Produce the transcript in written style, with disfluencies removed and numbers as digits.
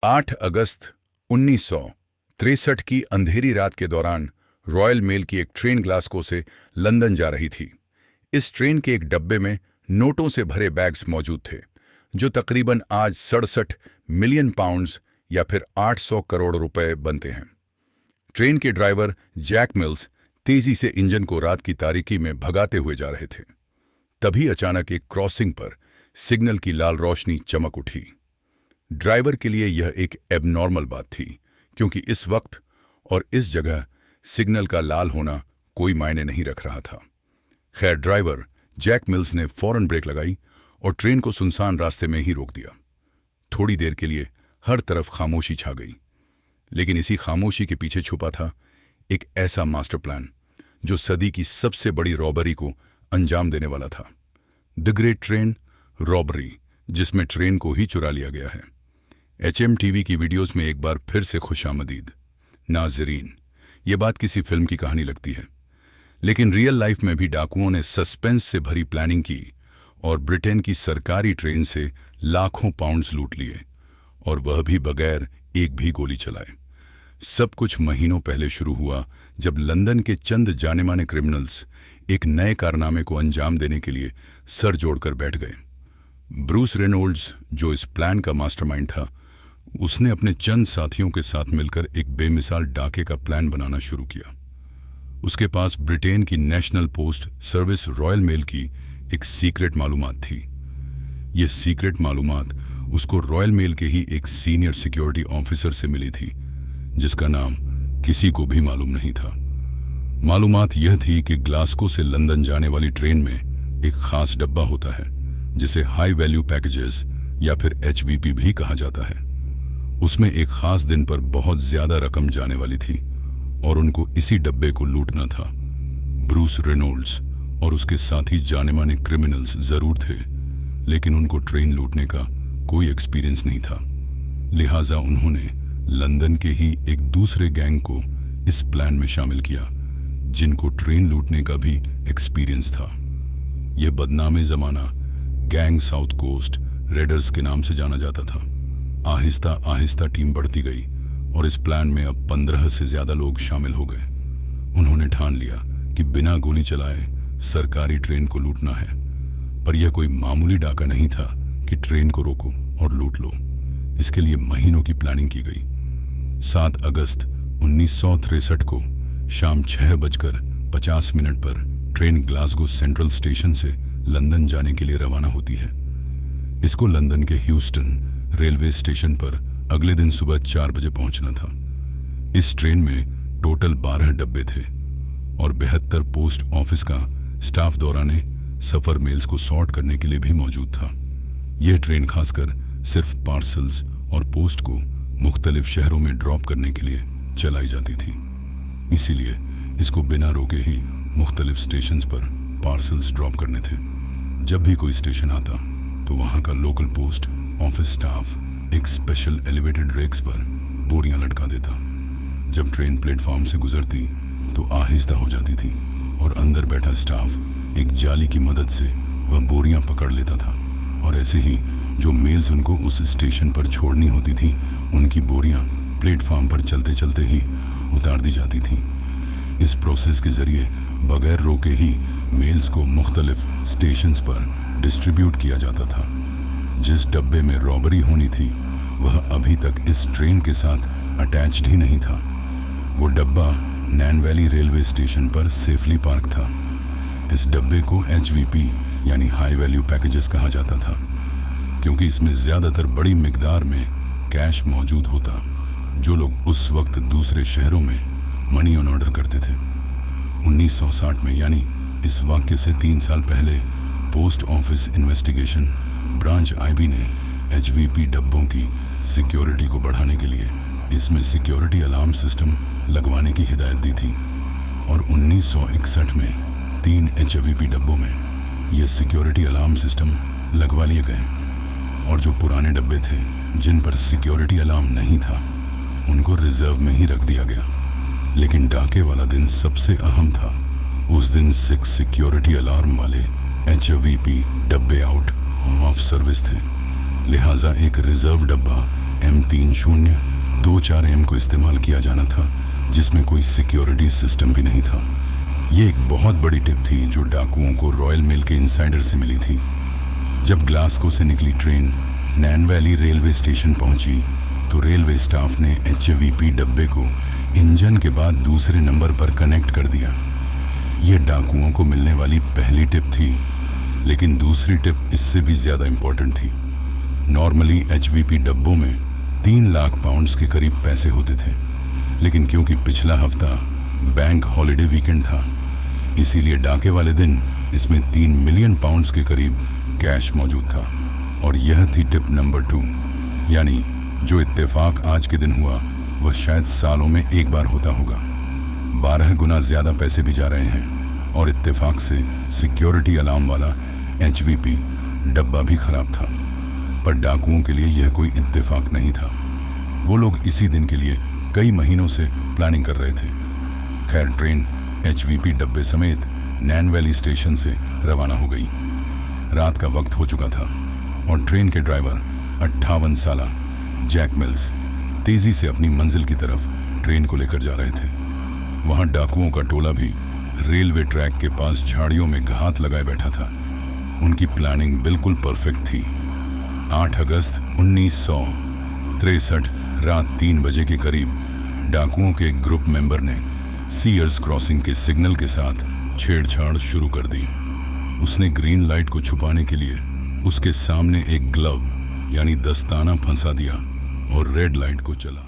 8 अगस्त 1963 की अंधेरी रात के दौरान रॉयल मेल की एक ट्रेन ग्लासगो से लंदन जा रही थी। इस ट्रेन के एक डब्बे में नोटों से भरे बैग्स मौजूद थे, जो तकरीबन आज 67 मिलियन पाउंड्स या फिर 800 करोड़ रुपए बनते हैं। ट्रेन के ड्राइवर जैक मिल्स तेजी से इंजन को रात की तारीकी में भगाते हुए जा रहे थे। तभी अचानक एक क्रॉसिंग पर सिग्नल की लाल रोशनी चमक उठी। ड्राइवर के लिए यह एक एबनॉर्मल बात थी, क्योंकि इस वक्त और इस जगह सिग्नल का लाल होना कोई मायने नहीं रख रहा था। खैर, ड्राइवर जैक मिल्स ने फौरन ब्रेक लगाई और ट्रेन को सुनसान रास्ते में ही रोक दिया। थोड़ी देर के लिए हर तरफ खामोशी छा गई, लेकिन इसी खामोशी के पीछे छुपा था एक ऐसा मास्टर प्लान जो सदी की सबसे बड़ी रॉबरी को अंजाम देने वाला था। द ग्रेट ट्रेन रॉबरी, जिसमें ट्रेन को ही चुरा लिया गया है। HMTV की वीडियोस में एक बार फिर से खुशामदीद नाजरीन। ये बात किसी फिल्म की कहानी लगती है, लेकिन रियल लाइफ में भी डाकुओं ने सस्पेंस से भरी प्लानिंग की और ब्रिटेन की सरकारी ट्रेन से लाखों पाउंड्स लूट लिए, और वह भी बगैर एक भी गोली चलाए। सब कुछ महीनों पहले शुरू हुआ, जब लंदन के चंद जाने माने क्रिमिनल्स एक नए कारनामे को अंजाम देने के लिए सर जोड़कर बैठ गए। ब्रूस रेनोल्ड्स, जो इस प्लान का मास्टरमाइंड था, उसने अपने चंद साथियों के साथ मिलकर एक बेमिसाल डाके का प्लान बनाना शुरू किया। उसके पास ब्रिटेन की national post service royal mail की एक सीक्रेट मालूमात थी। यह सीक्रेट मालूमात उसको रॉयल मेल के ही एक सीनियर सिक्योरिटी ऑफिसर से मिली थी, जिसका नाम किसी को भी मालूम नहीं था। मालूमात यह थी कि ग्लासगो से लंदन जाने वाली ट्रेन में एक खास डब्बा होता है, जिसे हाई वैल्यू पैकेजेस या फिर HVP भी कहा जाता है। उसमें एक खास दिन पर बहुत ज्यादा रकम जाने वाली थी और उनको इसी डब्बे को लूटना था। ब्रूस रेनोल्ड्स और उसके साथी जाने माने क्रिमिनल्स जरूर थे, लेकिन उनको ट्रेन लूटने का कोई एक्सपीरियंस नहीं था। लिहाजा उन्होंने लंदन के ही एक दूसरे गैंग को इस प्लान में शामिल किया, जिनको ट्रेन लूटने का भी एक्सपीरियंस था। यह बदनामे जमाना गैंग साउथ कोस्ट रेडर्स के नाम से जाना जाता था। आहिस्ता आहिस्ता टीम बढ़ती गई और इस प्लान में अब 15 से ज्यादा लोग शामिल हो गए। उन्होंने ठान लिया कि बिना गोली चलाए सरकारी ट्रेन को लूटना है, पर यह कोई मामूली डाका नहीं था कि ट्रेन को रोको और लूट लो। इसके लिए महीनों की प्लानिंग की गई। 7 अगस्त 1963 को शाम 6:50 पर ट्रेन ग्लासगो सेंट्रल स्टेशन से लंदन जाने के लिए रवाना होती है। इसको लंदन के ह्यूस्टन रेलवे स्टेशन पर अगले दिन सुबह 4 बजे पहुंचना था। इस ट्रेन में टोटल 12 डब्बे थे और 72 पोस्ट ऑफिस का स्टाफ दौरान सफर मेल्स को सॉर्ट करने के लिए भी मौजूद था। यह ट्रेन खासकर सिर्फ पार्सल्स और पोस्ट को मुख्तलिफ शहरों में ड्रॉप करने के लिए चलाई जाती थी। इसीलिए इसको बिना रोके ही मुख्तलिफ स्टेशंस पर पार्सल्स ड्रॉप करने थे। जब भी कोई स्टेशन आता तो वहां का लोकल पोस्ट ऑफिस स्टाफ एक स्पेशल एलिवेटेड रेक्स पर बोरियां लटका देता। जब ट्रेन प्लेटफॉर्म से गुजरती तो आहिस्ता हो जाती थी और अंदर बैठा स्टाफ एक जाली की मदद से वह बोरियां पकड़ लेता था, और ऐसे ही जो मेल्स उनको उस स्टेशन पर छोड़नी होती थी, उनकी बोरियां प्लेटफॉर्म पर चलते चलते ही उतार दी जाती थी। इस प्रोसेस के जरिए बगैर रोके ही मेल्स को मुख्तलिफ स्टेशंस पर डिस्ट्रीब्यूट किया जाता था। जिस डब्बे में रॉबरी होनी थी वह अभी तक इस ट्रेन के साथ अटैच्ड ही नहीं था। वो डब्बा नैन वैली रेलवे स्टेशन पर सेफली पार्क था। इस डब्बे को HVP यानी हाई वैल्यू पैकेजेस कहा जाता था, क्योंकि इसमें ज्यादातर बड़ी मिकदार में कैश मौजूद होता, जो लोग उस वक्त दूसरे शहरों में मनी ऑन ऑर्डर करते थे। 1960 में, यानी इस वाक्य से 3 साल पहले, post office investigation branch IB ने HVP डब्बों की सिक्योरिटी को बढ़ाने के लिए इसमें सिक्योरिटी अलार्म सिस्टम लगवाने की हिदायत दी थी, और 1961 में 3 HVP डब्बों में यह सिक्योरिटी अलार्म सिस्टम लगवा लिए गए, और जो पुराने डब्बे थे जिन पर सिक्योरिटी अलार्म नहीं था, उनको रिजर्व में ही रख दिया गया। लेकिन डाके वाला दिन सबसे अहम था। उस दिन 6 सिक्योरिटी अलार्म वाले HVP डब्बे आउट ऑफ सर्विस थे। लिहाजा एक रिजर्व डब्बा M3024M को इस्तेमाल किया जाना था, जिसमें कोई सिक्योरिटी सिस्टम भी नहीं था। ये एक बहुत बड़ी टिप थी जो डाकुओं को रॉयल मेल के इनसाइडर से मिली थी। जब ग्लासगो से निकली ट्रेन नैन वैली रेलवे स्टेशन पहुंची तो रेलवे स्टाफ ने HVP डब्बे को इंजन के बाद दूसरे नंबर पर कनेक्ट कर दिया। ये डाकुओं को मिलने वाली पहली टिप थी, लेकिन दूसरी टिप इससे भी ज़्यादा इम्पोर्टेंट थी। नॉर्मली HVP डब्बों में 3 लाख पाउंड्स के करीब पैसे होते थे, लेकिन क्योंकि पिछला हफ्ता बैंक हॉलिडे वीकेंड था, इसीलिए डाके वाले दिन इसमें 3 मिलियन पाउंड्स के करीब कैश मौजूद था। और यह थी टिप नंबर 2, यानी जो इत्तेफाक आज के दिन हुआ वह शायद सालों में एक बार होता होगा। 12 गुना ज़्यादा पैसे भी जा रहे हैं और इत्तेफाक से सिक्योरिटी अलार्म वाला HVP डब्बा भी खराब था। पर डाकुओं के लिए यह कोई इत्तेफाक नहीं था। वो लोग इसी दिन के लिए कई महीनों से प्लानिंग कर रहे थे। खैर, ट्रेन HVP डब्बे समेत नैन वैली स्टेशन से रवाना हो गई। रात का वक्त हो चुका था और ट्रेन के ड्राइवर 58 साला जैक मिल्स तेजी से अपनी मंजिल की तरफ ट्रेन को लेकर जा रहे थे। वहां डाकुओं का टोला भी रेलवे ट्रैक के पास झाड़ियों में घात लगाए बैठा था। उनकी प्लानिंग बिल्कुल परफेक्ट थी। 8 अगस्त 1963 रात 3 बजे के करीब डाकुओं के एक ग्रुप मेंबर ने सीयर्स क्रॉसिंग के सिग्नल के साथ छेड़छाड़ शुरू कर दी। उसने ग्रीन लाइट को छुपाने के लिए उसके सामने एक ग्लव यानी दस्ताना फंसा दिया और रेड लाइट को चला।